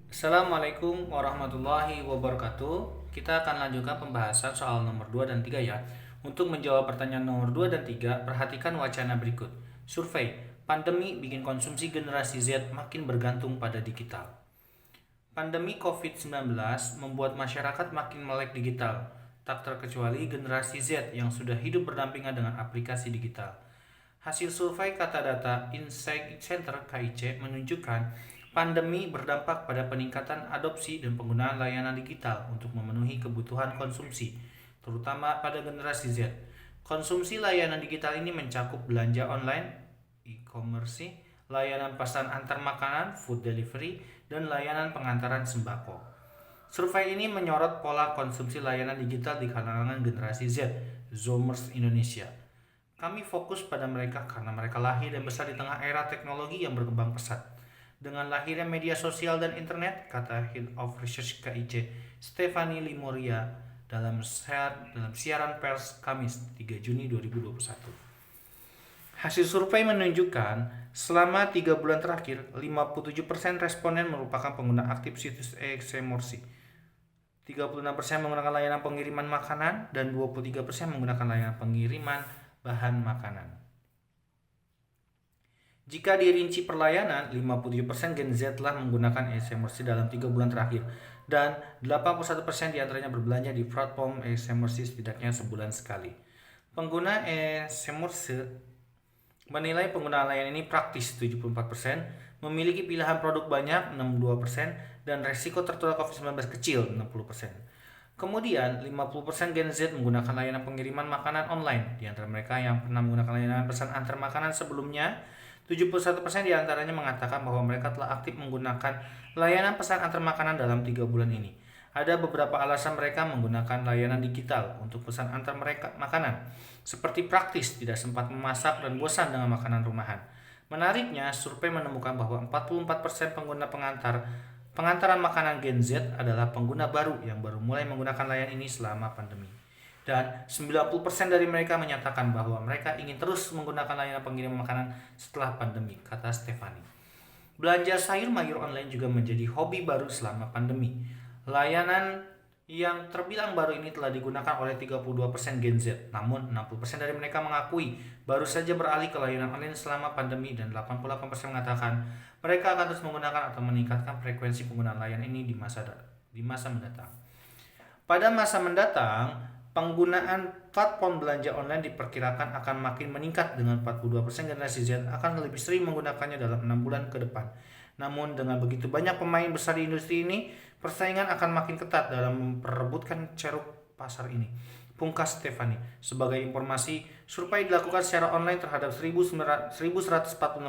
Assalamualaikum warahmatullahi wabarakatuh. Kita akan lanjutkan pembahasan soal nomor 2 dan 3 ya. Untuk menjawab pertanyaan nomor 2 dan 3, perhatikan wacana berikut. Survei, pandemi bikin konsumsi generasi Z makin bergantung pada digital. Pandemi COVID-19 membuat masyarakat makin melek digital, tak terkecuali generasi Z yang sudah hidup berdampingan dengan aplikasi digital. Hasil survei Kata Data Insight Center (KIC) menunjukkan pandemi berdampak pada peningkatan adopsi dan penggunaan layanan digital untuk memenuhi kebutuhan konsumsi, terutama pada generasi Z. Konsumsi layanan digital ini mencakup belanja online, e-commerce, layanan pesan antar makanan, food delivery, dan layanan pengantaran sembako. Survei ini menyorot pola konsumsi layanan digital di kalangan generasi Z, Zoomers Indonesia. Kami fokus pada mereka karena mereka lahir dan besar di tengah era teknologi yang berkembang pesat. Dengan lahirnya media sosial dan internet, kata Head of Research KIC, Stephanie Limoria dalam siaran pers Kamis 3 Juni 2021. Hasil survei menunjukkan selama 3 bulan terakhir, 57% responden merupakan pengguna aktif situs e-commerce. 36% menggunakan layanan pengiriman makanan dan 23% menggunakan layanan pengiriman bahan makanan. Jika dirinci perlayanan, 57% Gen Z telah menggunakan e-commerce dalam 3 bulan terakhir dan 81% diantaranya berbelanja di platform e-commerce setidaknya sebulan sekali. Pengguna e-commerce menilai penggunaan layanan ini praktis 74%, memiliki pilihan produk banyak 62%, dan resiko tertular COVID-19 kecil 60%. Kemudian, 50% Gen Z menggunakan layanan pengiriman makanan online. Di antara mereka yang pernah menggunakan layanan pesan antar makanan sebelumnya, 71% di antaranya mengatakan bahwa mereka telah aktif menggunakan layanan pesan antar makanan dalam 3 bulan ini. Ada beberapa alasan mereka menggunakan layanan digital untuk pesan antar mereka makanan, seperti praktis, tidak sempat memasak, dan bosan dengan makanan rumahan. Menariknya, survei menemukan bahwa 44% pengguna pengantaran makanan Gen Z adalah pengguna baru yang baru mulai menggunakan layanan ini selama pandemi. Dan 90% dari mereka menyatakan bahwa mereka ingin terus menggunakan layanan pengiriman makanan setelah pandemi, kata Stefani. Belanja sayur mayur online juga menjadi hobi baru selama pandemi. Layanan yang terbilang baru ini telah digunakan oleh 32% Gen Z, namun 60% dari mereka mengakui baru saja beralih ke layanan online selama pandemi dan 88% mengatakan mereka akan terus menggunakan atau meningkatkan frekuensi penggunaan layanan ini di masa mendatang. Pada masa mendatang, penggunaan platform belanja online diperkirakan akan makin meningkat dengan 42% generasi Z akan lebih sering menggunakannya dalam 6 bulan ke depan. Namun dengan begitu banyak pemain besar di industri ini, persaingan akan makin ketat dalam memperebutkan ceruk pasar ini. Pungkas Stefani. Sebagai informasi, survei dilakukan secara online terhadap 1.146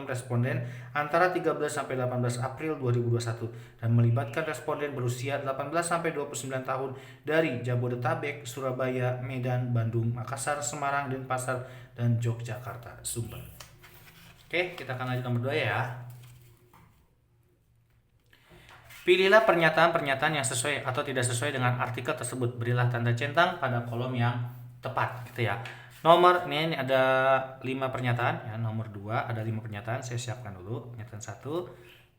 responden antara 13 sampai 18 April 2021 dan melibatkan responden berusia 18 sampai 29 tahun dari Jabodetabek, Surabaya, Medan, Bandung, Makassar, Semarang, Denpasar, dan Yogyakarta, Sumber. Oke, kita akan lanjut nomor 2 ya. Pilihlah pernyataan-pernyataan yang sesuai atau tidak sesuai dengan artikel tersebut. Berilah tanda centang pada kolom yang tepat, gitu ya. Ini ada 5 pernyataan ya. Nomor 2 ada 5 pernyataan. Saya siapkan dulu. Pernyataan 1,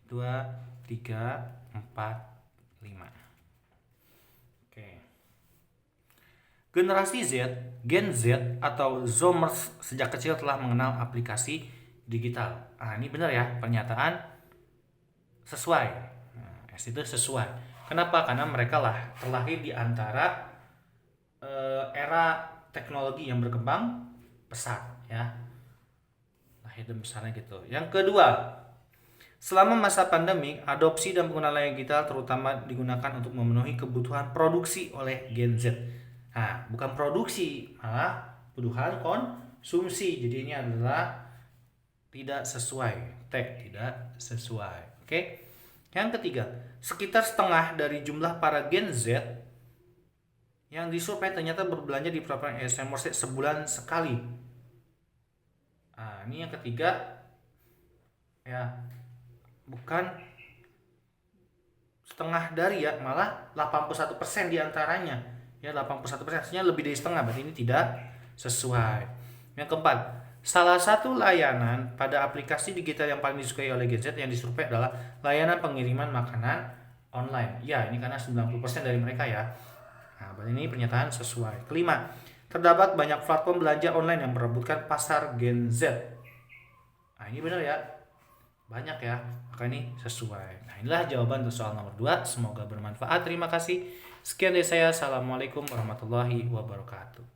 2, 3, 4, 5. Oke. Generasi Z, Gen Z atau Zoomers sejak kecil telah mengenal aplikasi digital. Ini benar ya, pernyataan sesuai. Itu sesuai. Kenapa? Karena mereka terlahir di antara era teknologi yang berkembang pesat ya. Lahir dan besarnya gitu. Yang kedua, selama masa pandemi, adopsi dan penggunaan layanan digital terutama digunakan untuk memenuhi kebutuhan produksi oleh Gen Z. Bukan produksi, malah kebutuhan konsumsi. Jadi ini adalah tidak sesuai. Tidak sesuai. Oke. Yang ketiga, sekitar setengah dari jumlah para Gen Z yang disurvei ternyata berbelanja di platform e-commerce sebulan sekali. Ini yang ketiga ya, bukan setengah dari ya, malah 81% diantaranya ya, 81%, artinya lebih dari setengah, berarti ini tidak sesuai. Yang keempat, salah satu layanan pada aplikasi digital yang paling disukai oleh Gen Z yang disurvei adalah layanan pengiriman makanan online. Ya, ini karena 90% dari mereka ya. Nah, berarti ini pernyataan sesuai. Kelima, terdapat banyak platform belanja online yang merebutkan pasar Gen Z. Nah, ini benar ya. Banyak ya. Maka ini sesuai. Nah, inilah jawaban untuk soal nomor 2. Semoga bermanfaat. Terima kasih. Sekian dari saya. Assalamualaikum warahmatullahi wabarakatuh.